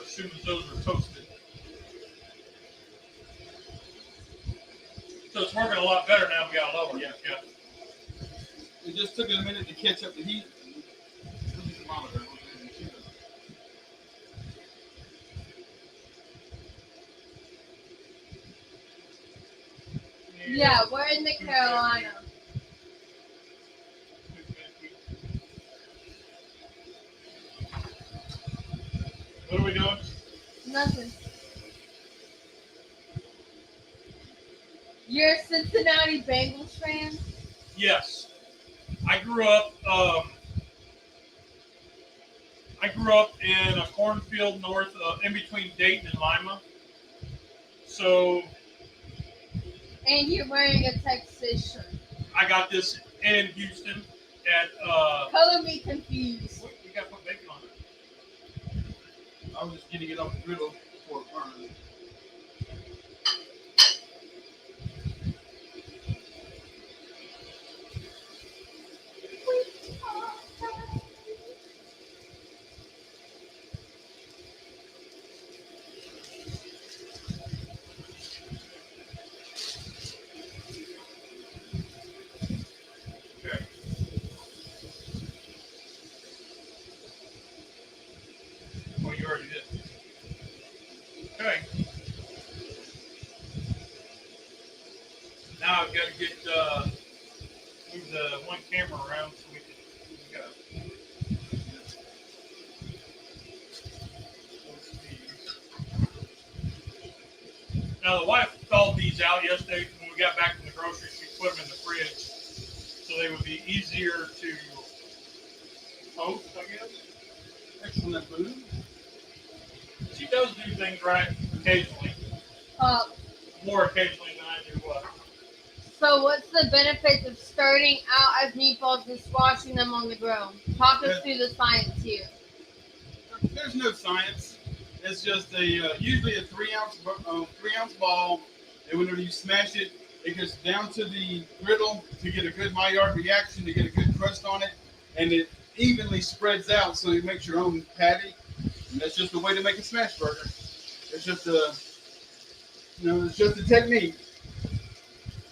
As soon as those are toasted. So it's working a lot better now we got lower. Yeah. It just took it a minute to catch up the heat. Look at the monitor. Yeah, we're in the Carolina. What are we doing? Nothing. You're a Cincinnati Bengals fan? Yes. I grew up in a cornfield north, in between Dayton and Lima. So And you're wearing a Texas shirt. I got this in Houston, at Color me confused. you got to put bacon on it. I was just getting it off the griddle before it burned. Okay. Well, you already did. Okay. Now I've got to get move the one camera around so we can go. Now the wife thawed these out yesterday when we got back from the grocery. She put them in the fridge so they would be easier to toast, I guess. Excellent food. She does do things right occasionally, more occasionally than I do. So what's the benefits of starting out as meatballs and squashing them on the grill? Talk us through the science here. There's no science. It's just a usually a 3-ounce ball, and whenever you smash it, it goes down to the griddle to get a good Maillard reaction, to get a good crust on it, and it evenly spreads out so you make your own patty. And that's just the way to make a smash burger. It's just it's just a technique.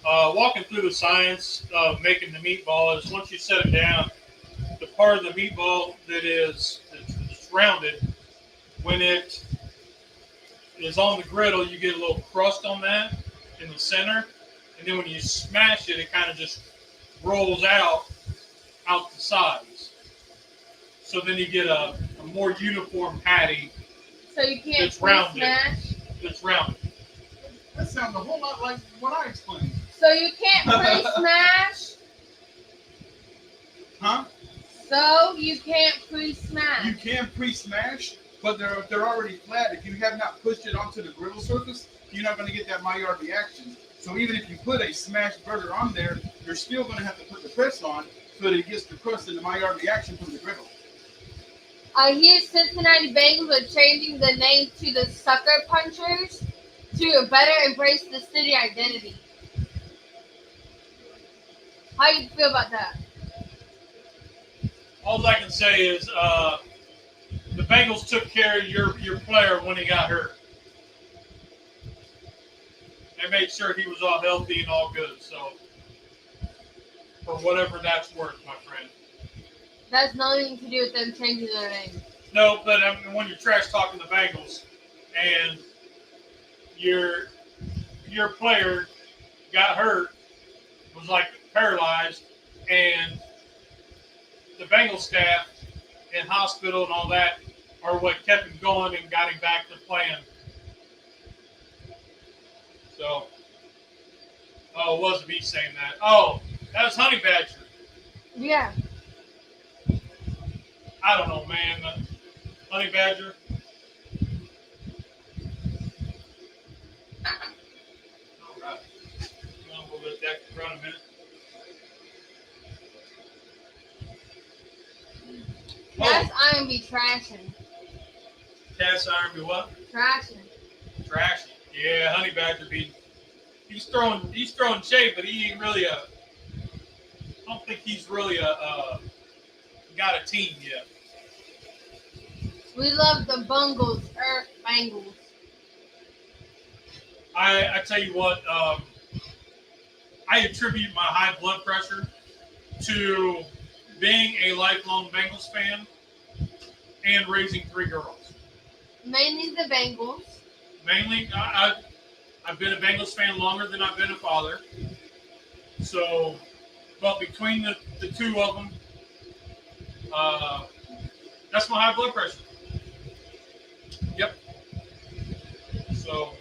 Walking through the science of making the meatball is once you set it down, the part of the meatball that is rounded, when it is on the griddle, you get a little crust on that in the center, and then when you smash it, it kind of just rolls out the sides. So then you get a more uniform patty. So you can't It's rounded. smash. That's rounded. That sounds a whole lot like what I explained. So you can't pre-smash. Huh? So you can't pre-smash. You can pre-smash, but they're already flat. If you have not pushed it onto the griddle surface, you're not going to get that Maillard reaction. So even if you put a smashed burger on there, you're still going to have to put the press on so that it gets the crust and the Maillard reaction from the griddle. I hear Cincinnati Bengals are changing the name to the Sucker Punchers to better embrace the city identity. How do you feel about that? All I can say is the Bengals took care of your player when he got hurt. They made sure he was all healthy and all good. So, for whatever that's worth, my friend. That's nothing to do with them changing their name. No, but I mean, when you're trash talking the Bengals and your player got hurt, was like paralyzed, and the Bengals staff and hospital and all that are what kept him going and got him back to playing. So, it wasn't me saying that. Oh, that was Honey Badger. Yeah. I don't know, man. Honey Badger. All right. Well, we'll let that run a minute. Cast iron be trashing. Cast iron be what? Trashing. Trash. Yeah, Honey Badger be. He's throwing shade, but he ain't really I don't think he's really got a team yet. We love the Bengals. I tell you what, I attribute my high blood pressure to being a lifelong Bengals fan and raising 3 girls. Mainly the Bengals. Mainly, I've been a Bengals fan longer than I've been a father. So, but between the two of them, that's my high blood pressure. Yep. So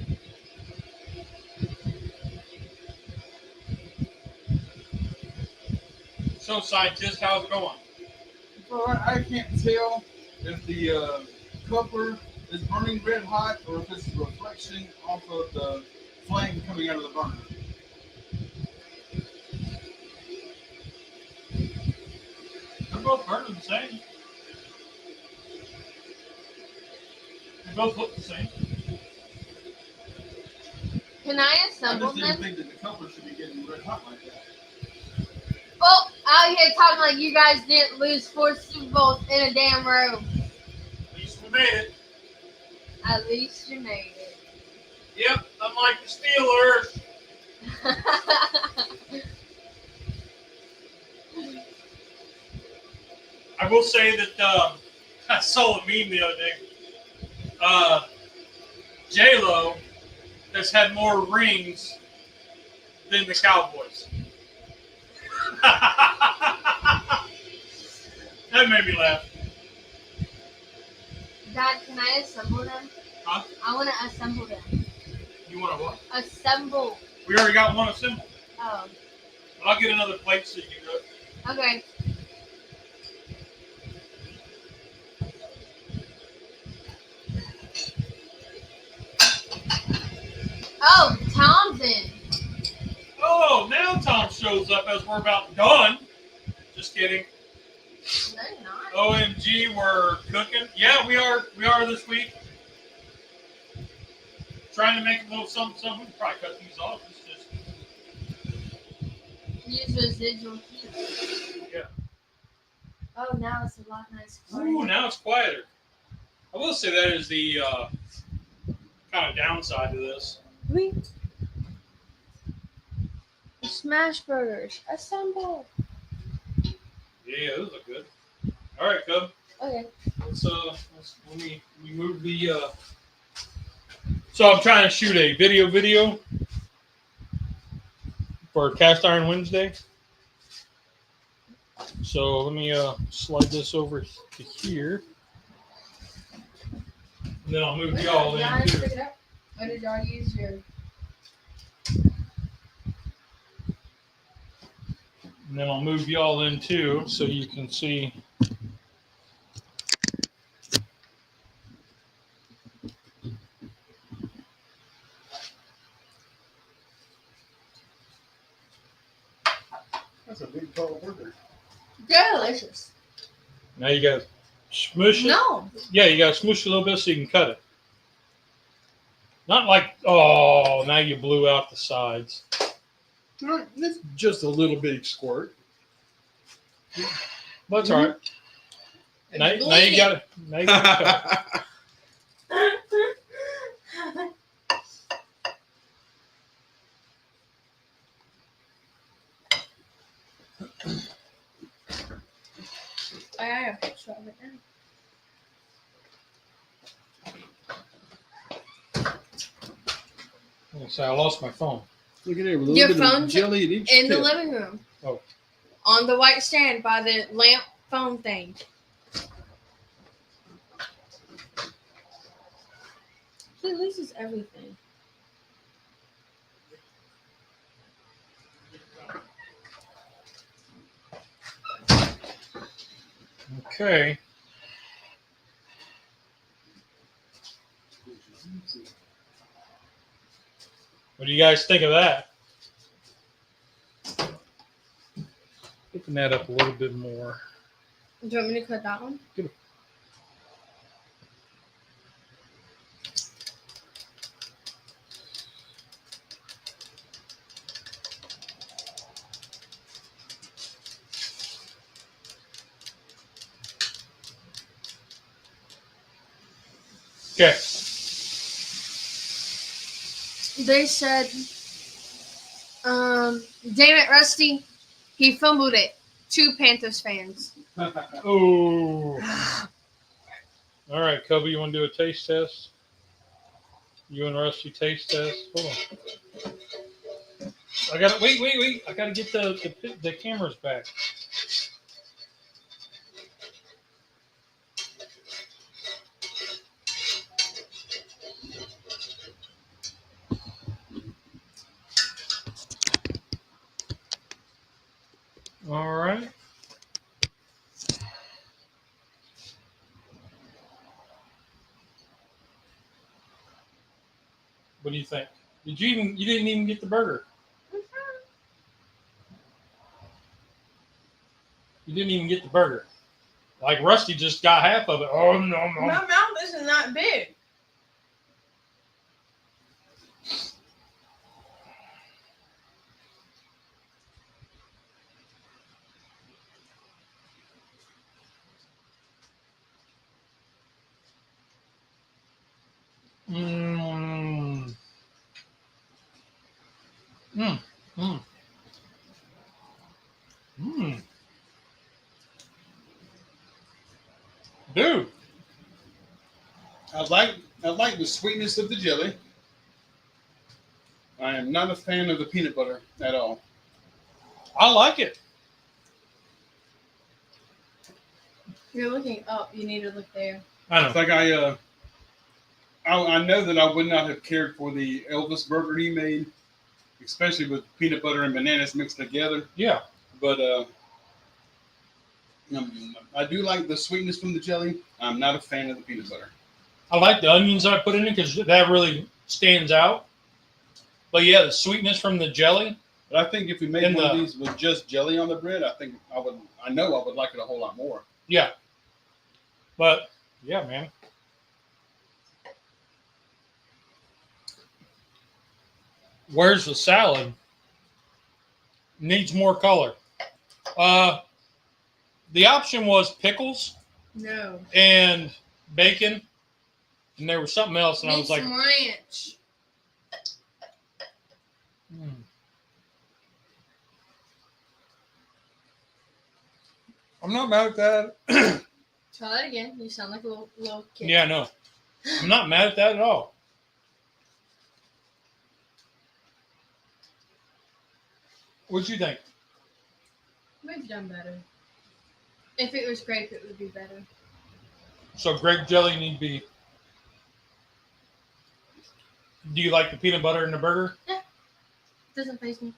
scientist, how's it going? Well, I can't tell if the copper is burning red hot or if it's a reflection off of the flame coming out of the burner. both burning the same. They both look the same. Can I I assemble just didn't them? think that the coupler should be getting red hot like that. Oh, out here talking like you guys didn't lose 4 Super Bowls in a damn row. At least we made it. At least you made it. Yep, unlike the Steelers. I will say that I saw a meme the other day. J-Lo has had more rings than the Cowboys. That made me laugh. Dad, can I assemble them? Huh? I want to assemble them. You want to what? Assemble. We already got one assembled. Oh, I'll get another plate so you can do it. okay. Oh, Tom's in. Oh, now Tom shows up as we're about done. Just kidding. They're not. OMG, we're cooking. Yeah, we are. We are this week. Trying to make a little something. We can probably cut these off. It's just Use residual heat. yeah. Oh, now it's a lot nicer. Ooh, now it's quieter. I will say that is the kind of downside to this. Smash burgers. Assemble. Yeah, those look good. All right, Cub. Okay. Let's let me move the. So I'm trying to shoot a video for Cast Iron Wednesday. So let me slide this over to here, and then I'll move y'all in too. Or did y'all use your? And then I'll move y'all in too, so you can see. That's a big tall burger. Delicious. Now you got to smush it. No. Yeah, you got to smush it a little bit so you can cut it. Not like, oh, now you blew out the sides. All right, it's just a little bitty squirt. But it's all right. Now you got to cut it. I got a picture of it now. So I lost my phone. Look at there, with a Your little bit of phone's jelly at each In the tip. living room. Oh. On the white stand by the lamp phone thing. He loses everything. Okay. What do you guys think of that? Open that up a little bit more. Do you want me to cut that one? Okay. They said, damn it, Rusty. He fumbled it. 2 Panthers fans. Oh. All right, Kobe, you want to do a taste test? You and Rusty taste test? Hold on. I got to wait. I got to get the cameras back. All right. What do you think? You didn't even get the burger. You didn't even get the burger. Like Rusty just got half of it. Oh, no. My mouth isn't that big. Mmm. Mmm. Mmm. Mmm. Dude. I like the sweetness of the jelly. I am not a fan of the peanut butter at all. I like it. You're looking up. You need to look there. I know. It's like I know that I would not have cared for the Elvis burger he made, especially with peanut butter and bananas mixed together. Yeah. But I do like the sweetness from the jelly. I'm not a fan of the peanut butter. I like the onions that I put in it because that really stands out. But yeah, the sweetness from the jelly. But I think if we made one of these with just jelly on the bread, I know I would like it a whole lot more. Yeah. But yeah, man. Where's the salad? Needs more color. The option was pickles No. and bacon, and there was something else, and I was like, some ranch. I'm not mad at that. Try that again. You sound like a little kid. Yeah, no. I'm not mad at that at all. What'd you think? We've done better. If it was grape, it would be better. So grape jelly need to be... Do you like the peanut butter in the burger? Yeah. Doesn't faze me.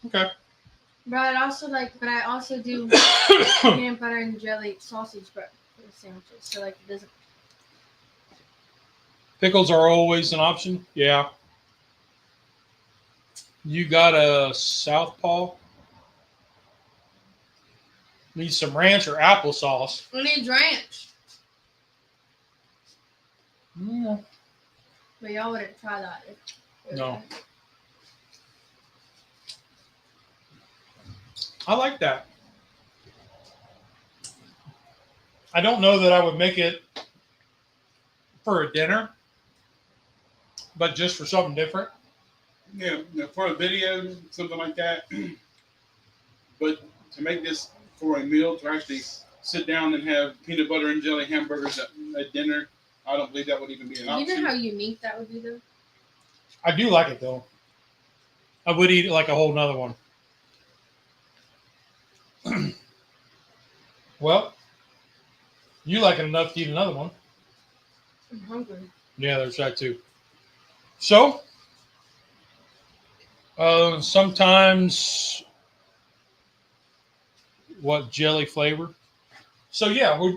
Okay. But I also do peanut butter and jelly sausage bread for the sandwiches. So like it doesn't. Pickles are always an option. Yeah. You got a southpaw. Need some ranch or applesauce. We need ranch. Mm. But y'all wouldn't try that. No. I like that. I don't know that I would make it for a dinner, but just for something different. Yeah, for a video, something like that. But to make this for a meal, to actually sit down and have peanut butter and jelly hamburgers at dinner, I don't believe that would even be an option. You know how unique that would be, though? I do like it, though. I would eat like a whole nother one. Well, you like it enough to eat another one. I'm hungry. Yeah, there's that too. So, sometimes what jelly flavor? So yeah, the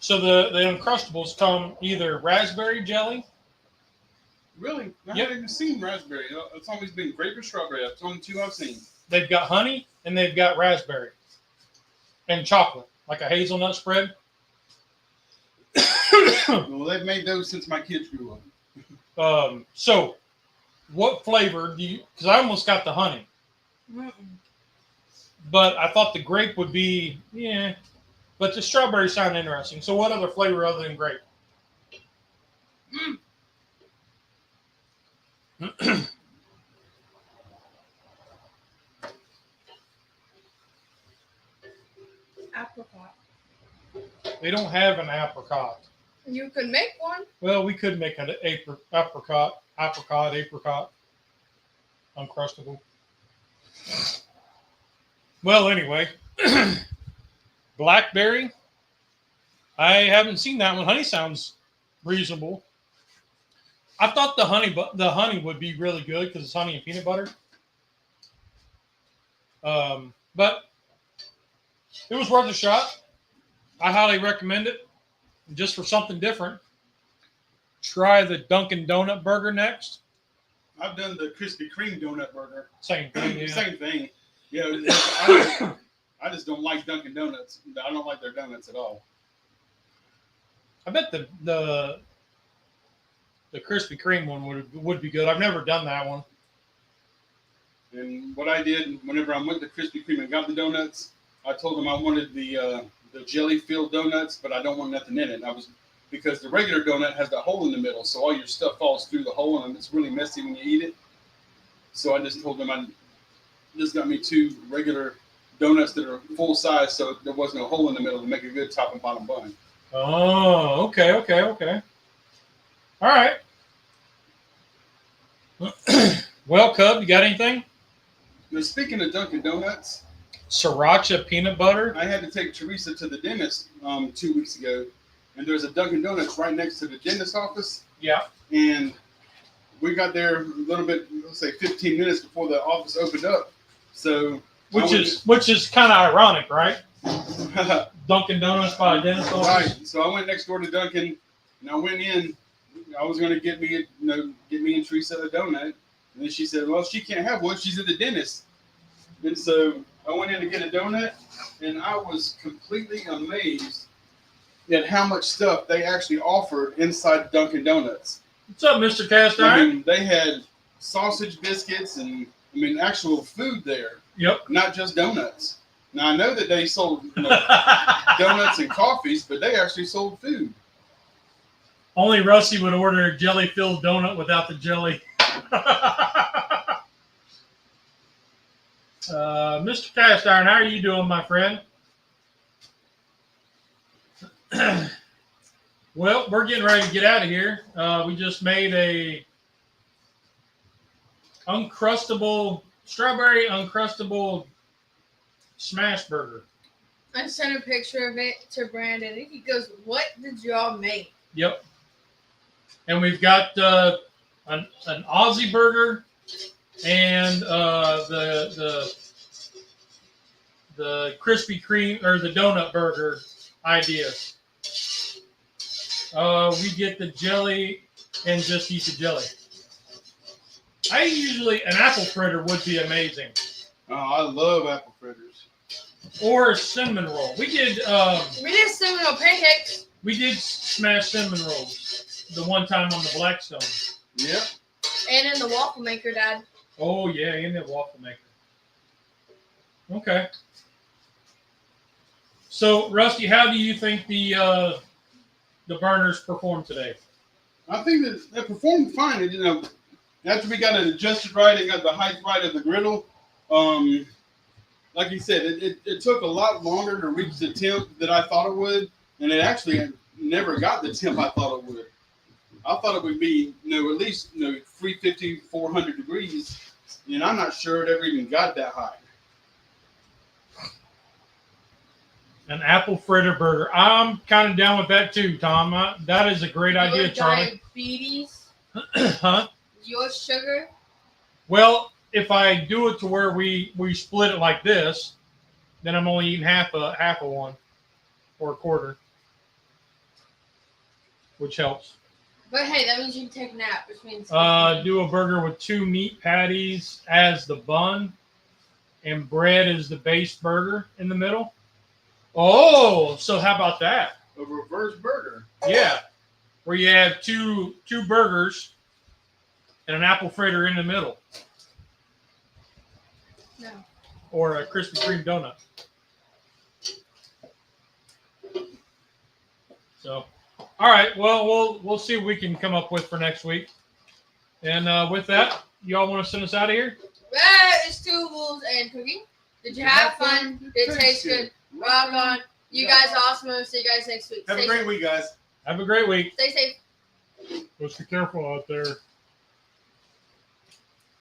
Uncrustables come either raspberry jelly. Really? I Yep. haven't even seen raspberry. It's always been grape or strawberry. That's only two I've seen. They've got honey and they've got raspberry and chocolate, like a hazelnut spread. Well, they've made those since my kids grew up. So, what flavor do you? Because I almost got the honey, but I thought the grape would be but the strawberry sound interesting. So, what other flavor other than grape? Apricot. They don't have an apricot. You could make one. Well, we could make an apricot, Uncrustable. Well, anyway, blackberry. I haven't seen that one. Honey sounds reasonable. I thought the honey would be really good because it's honey and peanut butter. But it was worth a shot. I highly recommend it. Just for something different. Try the Dunkin' Donut burger next. I've done the Krispy Kreme donut burger. Same thing. Yeah. Same thing. Yeah, I just don't like Dunkin' Donuts. I don't like their donuts at all. I bet the Krispy Kreme one would be good. I've never done that one. And what I did whenever I went to Krispy Kreme and got the donuts, I told them I wanted the jelly-filled donuts, but I don't want nothing in it. Because the regular donut has that hole in the middle, so all your stuff falls through the hole, and it's really messy when you eat it. So I just told them I just got me 2 regular donuts that are full size, so there was no hole in the middle to make a good top and bottom bun. Oh, okay. All right. Well, Cub, you got anything? Now, speaking of Dunkin' Donuts, Sriracha peanut butter. I had to take Teresa to the dentist 2 weeks ago, and there's a Dunkin' Donuts right next to the dentist office. Yeah. And we got there a little bit, let's say 15 minutes before the office opened up. So which is kind of ironic, right? Dunkin' Donuts by a dentist office. Right. So I went next door to Dunkin', and I went in. I was going to get me and Teresa a donut, and then she said, "Well, she can't have one. She's at the dentist." And so I went in to get a donut, and I was completely amazed at how much stuff they actually offered inside Dunkin' Donuts. What's up, Mr. Cast Iron? I mean, they had sausage biscuits and actual food there. Yep. Not just donuts. Now I know that they sold donuts and coffees, but they actually sold food. Only Rusty would order a jelly-filled donut without the jelly. Mr. Cast Iron, how are you doing, my friend? Well, we're getting ready to get out of here. We just made a strawberry uncrustable smash burger. I sent a picture of it to Brandon, and he goes, "What did y'all make?" Yep. And we've got an Aussie burger and the Krispy Kreme or the donut burger idea. We get the jelly and just eat the jelly. An apple fritter would be amazing. Oh, I love apple fritters. Or a cinnamon roll. We did cinnamon roll pancakes. We did smash cinnamon rolls the one time on the Blackstone. Yep. And in the waffle maker, Dad. Oh yeah, in the waffle maker. Okay. So Rusty, how do you think the burners performed today? I think that they performed fine. After we got it adjusted right and got the height right of the griddle, like you said, it took a lot longer to reach the temp that I thought it would, and it actually never got the temp I thought it would. I thought it would be, at least 350, 400 degrees, and I'm not sure it ever even got that high. An apple fritter burger. I'm kind of down with that too, Tom. That is a great idea, Charlie. Diabetes? Huh? Your sugar? Well, if I do it to where we split it like this, then I'm only eating half a one or a quarter, which helps. But hey, that means you can take a nap, which means do a burger with 2 meat patties as the bun, and bread is the base burger in the middle. Oh, so how about that? A reverse burger. Yeah, where you have two burgers and an apple fritter in the middle. No. Or a Krispy Kreme donut. So, all right. Well, we'll see what we can come up with for next week. And with that, y'all want to send us out of here? It's Two Wolves and Cooking. Did you have fun? Did it taste good? Rock on. You guys are awesome. We'll see you guys next week. Have a great week, guys. Have a great week. Stay safe. Just be careful out there.